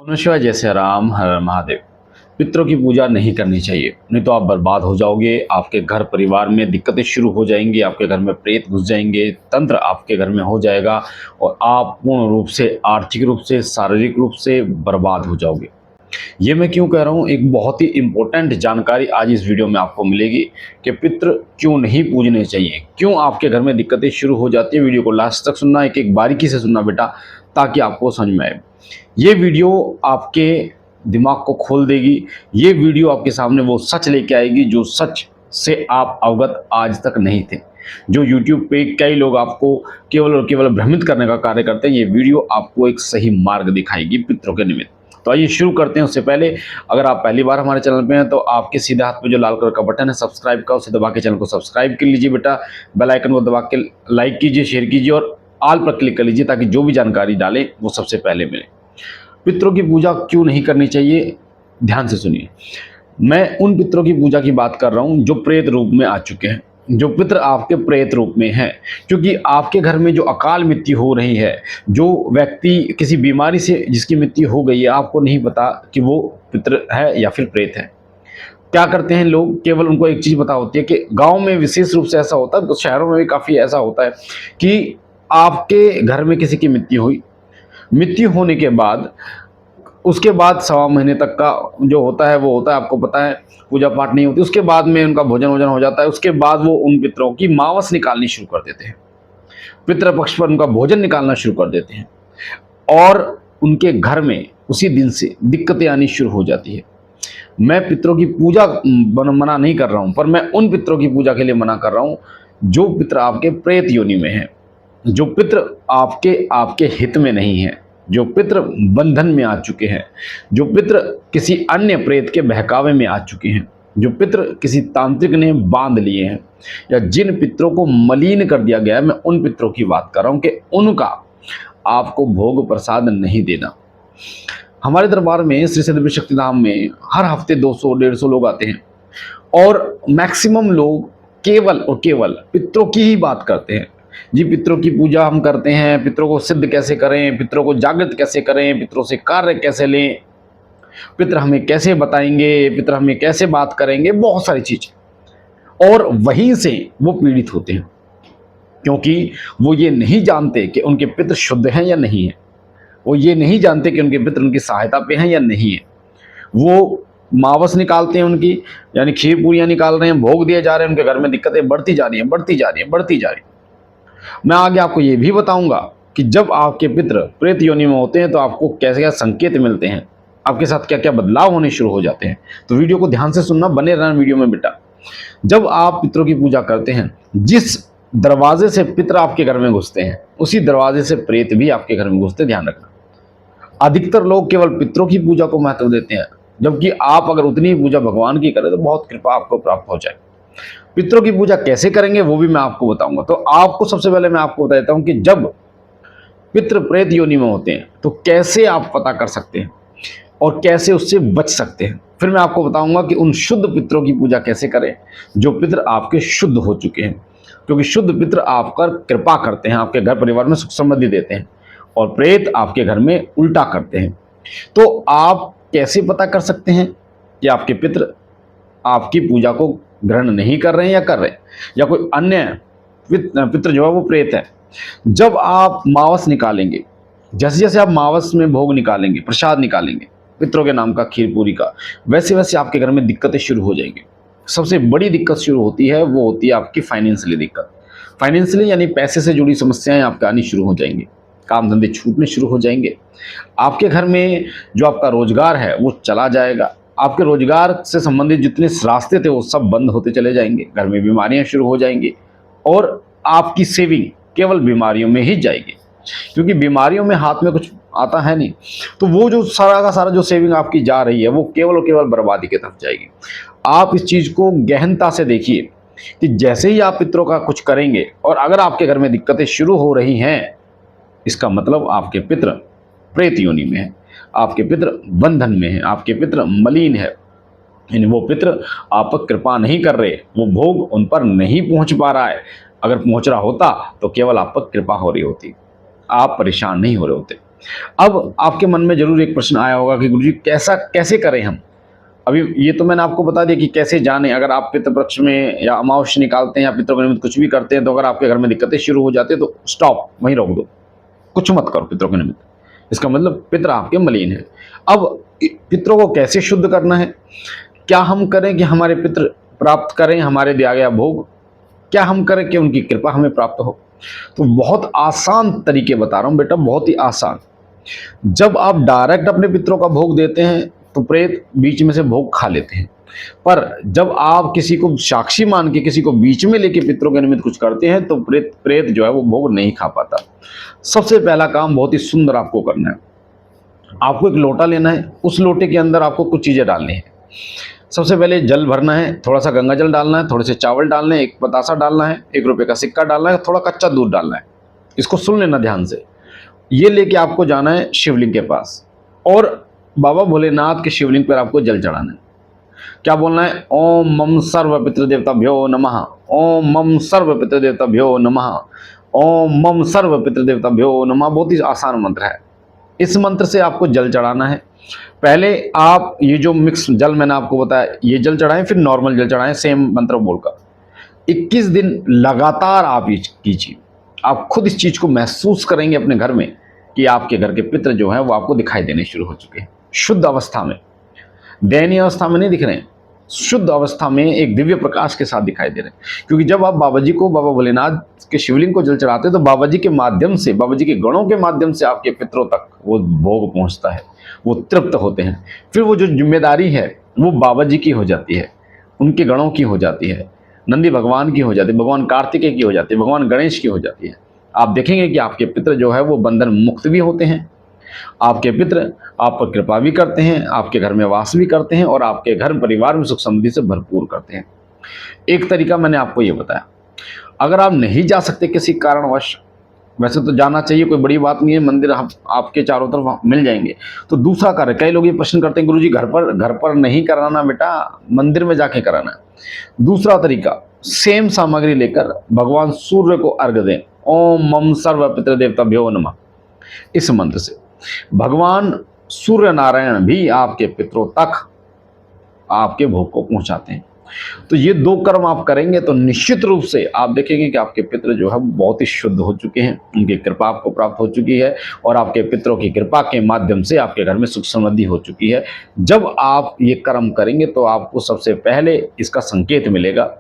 मनुष्य जैसे राम हर हर महादेव। पितरों की पूजा नहीं करनी चाहिए, नहीं तो आप बर्बाद हो जाओगे। आपके घर परिवार में दिक्कतें शुरू हो जाएंगी, आपके घर में प्रेत घुस जाएंगे, तंत्र आपके घर में हो जाएगा और आप पूर्ण रूप से आर्थिक रूप से शारीरिक रूप से बर्बाद हो जाओगे। ये मैं क्यों कह रहा हूँ, एक बहुत ही इंपॉर्टेंट जानकारी आज इस वीडियो में आपको मिलेगी कि पितृ क्यों नहीं पूजने चाहिए, क्यों आपके घर में दिक्कतें शुरू हो जाती है। वीडियो को लास्ट तक सुनना, एक एक बारीकी से सुनना बेटा, ताकि आपको समझ में आए। ये वीडियो आपके दिमाग को खोल देगी। ये वीडियो आपके सामने वो सच लेके आएगी जो सच से आप अवगत आज तक नहीं थे। जो YouTube पे कई लोग आपको केवल और केवल भ्रमित करने का कार्य करते हैं, ये वीडियो आपको एक सही मार्ग दिखाएगी पितरों के निमित्त। तो आइए शुरू करते हैं। उससे पहले अगर आप पहली बार हमारे चैनल पे हैं तो आपके सीधे हाथ पे जो लाल कलर का बटन है सब्सक्राइब का, उसे दबा के चैनल को सब्सक्राइब कर लीजिए बेटा। बेल आइकन को दबा के लाइक कीजिए, शेयर कीजिए और ऑल पर क्लिक कर लीजिए ताकि जो भी जानकारी डालें वो सबसे पहले मिले। पितरों की पूजा क्यों नहीं करनी चाहिए, ध्यान से सुनिए। मैं उन पितरों की पूजा की बात कर रहा हूं जो प्रेत रूप में आ चुके हैं, जो पितर आपके प्रेत रूप में हैं। क्योंकि आपके घर में जो अकाल मृत्यु हो रही है, जो व्यक्ति किसी बीमारी से जिसकी मृत्यु हो गई है, आपको नहीं पता कि वो पितर है या फिर प्रेत है। क्या करते हैं लोग, केवल उनको एक चीज पता होती है कि गांव में विशेष रूप से ऐसा होता है, तो शहरों में भी काफी ऐसा होता है कि आपके घर में किसी की मृत्यु हुई, मृत्यु होने के बाद उसके बाद 1.25 महीने तक का जो होता है वो होता है, आपको पता है, पूजा पाठ नहीं होती। उसके बाद में उनका भोजन वोजन हो जाता है। उसके बाद वो उन पितरों की मावस निकालनी शुरू कर देते हैं, पितृपक्ष पर उनका भोजन निकालना शुरू कर देते हैं और उनके घर में उसी दिन से दिक्कतें आनी शुरू हो जाती है। मैं पितरों की पूजा मना नहीं कर रहा हूं, पर मैं उन पितरों की पूजा के लिए मना कर रहा हूं जो पितर आपके प्रेत योनि में हैं, जो पितर आपके आपके हित में नहीं है, जो पितर बंधन में आ चुके हैं, जो पितर किसी अन्य प्रेत के बहकावे में आ चुके हैं, जो पितर किसी तांत्रिक ने बांध लिए हैं, या जिन पितरों को मलिन कर दिया गया है। मैं उन पितरों की बात कर रहा हूं कि उनका आपको भोग प्रसाद नहीं देना। हमारे दरबार में श्री सिद्धि शक्ति धाम में हर हफ्ते 200-150 लोग आते हैं और मैक्सिमम लोग केवल और केवल पितरों की ही बात करते हैं। जी पितरों की पूजा हम करते हैं, पितरों को सिद्ध कैसे करें, पितरों को जागृत कैसे करें, पितरों से कार्य कैसे लें, पितर हमें कैसे बताएंगे, पितर हमें कैसे बात करेंगे, बहुत सारी चीजें। और वहीं से वो पीड़ित होते हैं क्योंकि वो ये नहीं जानते कि उनके पितर शुद्ध हैं या नहीं है। वो ये नहीं जानते कि उनके पितर उनकी सहायता पे हैं या नहीं है। वो मावस निकालते हैं उनकी, यानी खीर पूरियां निकाल रहे हैं, भोग दिए जा रहे हैं, उनके घर में दिक्कतें बढ़ती जा रही हैं, बढ़ती जा रही हैं, बढ़ती जा रही हैं। मैं आगे आपको ये भी बताऊंगा कि जब आपके पितर प्रेत योनि में होते हैं तो आपको कैसे क्या संकेत मिलते हैं, आपके साथ क्या क्या बदलाव होने शुरू हो जाते हैं। तो वीडियो को ध्यान से सुनना, बने रहना वीडियो में बेटा। जब आप पितरों की पूजा करते हैं, जिस दरवाजे से पितर आपके घर में घुसते हैं उसी दरवाजे से प्रेत भी आपके घर में घुसते, ध्यान रखना। अधिकतर लोग केवल पितरों की पूजा को महत्व देते हैं, जबकि आप अगर उतनी ही पूजा भगवान की करें तो बहुत कृपा आपको प्राप्त हो जाए। पितरों की पूजा कैसे करेंगे वो भी मैं आपको बताऊंगा। तो आपको सबसे पहले मैं आपको बता देता हूं कि जब पितृ प्रेत योनि में होते हैं तो कैसे आप पता कर सकते हैं और कैसे उससे बच सकते हैं। फिर मैं आपको बताऊंगा कि उन शुद्ध पितरों की पूजा कैसे करें जो पितर आपके शुद्ध हो चुके हैं, क्योंकि शुद्ध पितर आपका कृपा करते हैं, आपके घर परिवार में सुख समृद्धि देते हैं, और प्रेत आपके घर में उल्टा करते हैं। तो आप कैसे पता कर सकते हैं कि आपके पितर आपकी पूजा को ग्रहण नहीं कर रहे हैं या कर रहे हैं, या कोई अन्य पितर जो है वो प्रेत है। जब आप मावस निकालेंगे, जैसे जैसे आप मावस में भोग निकालेंगे, प्रसाद निकालेंगे पितरों के नाम का, खीर पूरी का, वैसे वैसे आपके घर में दिक्कतें शुरू हो जाएंगी। सबसे बड़ी दिक्कत शुरू होती है वो होती है आपकी फाइनेंशियली दिक्कत। फाइनेंशियली यानी पैसे से जुड़ी समस्याएं आपके आनी शुरू हो जाएंगी, काम धंधे छूटने शुरू हो जाएंगे, आपके घर में जो आपका रोजगार है वो चला जाएगा, आपके रोजगार से संबंधित जितने रास्ते थे वो सब बंद होते चले जाएंगे, घर में बीमारियां शुरू हो जाएंगी और आपकी सेविंग केवल बीमारियों में ही जाएगी, क्योंकि बीमारियों में हाथ में कुछ आता है नहीं। तो वो जो सारा का सारा जो सेविंग आपकी जा रही है वो केवल और केवल बर्बादी की तरफ जाएगी। आप इस चीज को गहनता से देखिए कि जैसे ही आप पितरों का कुछ करेंगे और अगर आपके घर में दिक्कतें शुरू हो रही हैं, इसका मतलब आपके पितर प्रेत योनि में है, आपके पितर बंधन में है, आपके पितर मलिन है, यानी वो पितर आप पर कृपा नहीं कर रहे, वो भोग उन पर नहीं पहुंच पा रहा है। अगर पहुंच रहा होता तो केवल आप पर कृपा हो रही होती, आप परेशान नहीं हो रहे होते। अब आपके मन में जरूर एक प्रश्न आया होगा कि गुरुजी कैसा कैसे करें हम। अभी ये तो मैंने आपको बता दिया कि कैसे जाने। अगर आप पितृपक्ष में या अमावस्या निकालते हैं या पितरों के निमित्त कुछ भी करते हैं, तो अगर आपके घर में दिक्कतें शुरू हो जाती है तो स्टॉप, वहीं रोक दो, कुछ मत करो पितरों के निमित्त। इसका मतलब पितर आपके मलिन है। अब पितरों को कैसे शुद्ध करना है, क्या हम करें कि हमारे पितर प्राप्त करें हमारे दिया गया भोग, क्या हम करें कि उनकी कृपा हमें प्राप्त हो। तो बहुत आसान तरीके बता रहा हूं बेटा, बहुत ही आसान। जब आप डायरेक्ट अपने पितरों का भोग देते हैं तो प्रेत बीच में से भोग खा लेते हैं, पर जब आप किसी को साक्षी मान के किसी को बीच में लेके पितरों के निमित्त कुछ करते हैं तो प्रेत प्रेत जो है वो भोग नहीं खा पाता। सबसे पहला काम बहुत ही सुंदर आपको करना है। आपको एक लोटा लेना है, उस लोटे के अंदर आपको कुछ चीज़ें डालनी है। सबसे पहले जल भरना है, थोड़ा सा गंगा जल डालना है, थोड़े से चावल डालने हैं, एक बतासा डालना है, 1 रुपये का सिक्का डालना है, थोड़ा कच्चा दूध डालना है। इसको सुन लेना ध्यान से। ये लेके आपको जाना है शिवलिंग के पास और बाबा भोलेनाथ के शिवलिंग पर आपको जल चढ़ाना है। क्या बोलना है? ओम मम सर्व पितृदेवताभ्यो नमः, ओम मम सर्व पितृदेवताभ्यो नमः, ओम मम सर्व पितृदेवताभ्यो नमः। बहुत ही आसान मंत्र है। इस मंत्र से आपको जल चढ़ाना है। पहले आप ये जो मिक्स जल मैंने आपको बताया, ये जल चढ़ाएं, फिर नॉर्मल जल चढ़ाएं सेम मंत्र बोलकर। 21 दिन लगातार आप ये कीजिए। आप खुद इस चीज को महसूस करेंगे अपने घर में कि आपके घर के पितर जो हैं वो आपको दिखाई देने शुरू हो चुके हैं, शुद्ध अवस्था में, दयनीय अवस्था में नहीं दिख रहे हैं, शुद्ध अवस्था में एक दिव्य प्रकाश के साथ दिखाई दे रहे हैं। क्योंकि जब आप बाबा जी को, बाबा भोलेनाथ के शिवलिंग को जल चढ़ाते हैं तो बाबा जी के माध्यम से, बाबा जी के गणों के माध्यम से आपके पितरों तक वो भोग पहुंचता है, वो तृप्त होते हैं। फिर वो जो जिम्मेदारी है वो बाबा जी की हो जाती है, उनके गणों की हो जाती है, नंदी भगवान की हो जाती है, भगवान कार्तिकेय की हो जाती है, भगवान गणेश की हो जाती है। आप देखेंगे कि आपके पितर जो है वो बंधन मुक्त भी होते हैं, आपके पितर आप पर कृपा भी करते हैं, आपके घर में वास भी करते हैं और आपके घर परिवार में सुख समृद्धि से भरपूर करते हैं। एक तरीका मैंने आपको ये बताया। अगर आप नहीं जा सकते किसी कारणवश, वैसे तो जाना चाहिए, कोई बड़ी बात नहीं है, मंदिर आपके चारों तरफ मिल जाएंगे, तो दूसरा कार्य, कई लोग ये प्रश्न करते हैं गुरुजी घर पर नहीं कराना बेटा, मंदिर में जाके कराना है। दूसरा तरीका, सेम सामग्री लेकर भगवान सूर्य को अर्घ दें। ओम मम सर्व पितृदेवताभ्यो नमः। इस मंत्र से भगवान सूर्य नारायण भी आपके पितरों तक आपके भोग को पहुंचाते हैं। तो ये 2 कर्म आप करेंगे तो निश्चित रूप से आप देखेंगे कि आपके पितर जो है बहुत ही शुद्ध हो चुके हैं, उनकी कृपा आपको प्राप्त हो चुकी है और आपके पितरों की कृपा के माध्यम से आपके घर में सुख समृद्धि हो चुकी है। जब आप ये कर्म करेंगे तो आपको सबसे पहले इसका संकेत मिलेगा,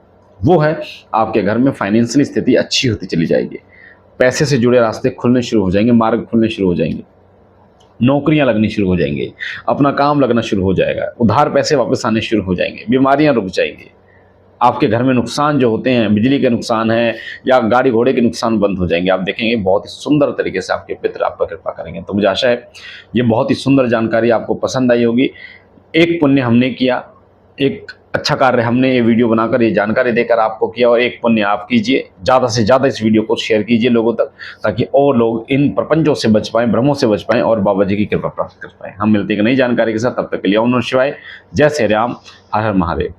वो है आपके घर में फाइनेंशियल स्थिति अच्छी होती चली जाएगी, पैसे से जुड़े रास्ते खुलने शुरू हो जाएंगे, मार्ग खुलने शुरू हो जाएंगे, नौकरियां लगनी शुरू हो जाएंगी, अपना काम लगना शुरू हो जाएगा, उधार पैसे वापस आने शुरू हो जाएंगे, बीमारियां रुक जाएंगी, आपके घर में नुकसान जो होते हैं, बिजली के नुकसान है या गाड़ी घोड़े के नुकसान बंद हो जाएंगे। आप देखेंगे बहुत ही सुंदर तरीके से आपके पितर आप पर कृपा करेंगे। तो मुझे आशा है ये बहुत ही सुंदर जानकारी आपको पसंद आई होगी। एक पुण्य हमने किया, एक अच्छा कार्य हमने ये वीडियो बनाकर, ये जानकारी देकर आपको किया, और एक पुण्य आप कीजिए, ज़्यादा से ज़्यादा इस वीडियो को शेयर कीजिए लोगों तक, ताकि और लोग इन प्रपंचों से बच पाएं, भ्रमों से बच पाएं और बाबा जी की कृपा प्राप्त कर पाएं। हम मिलते हैं नई जानकारी के साथ, तब तक के लिए ओम नमः शिवाय, जय श्री राम, हर हर महादेव।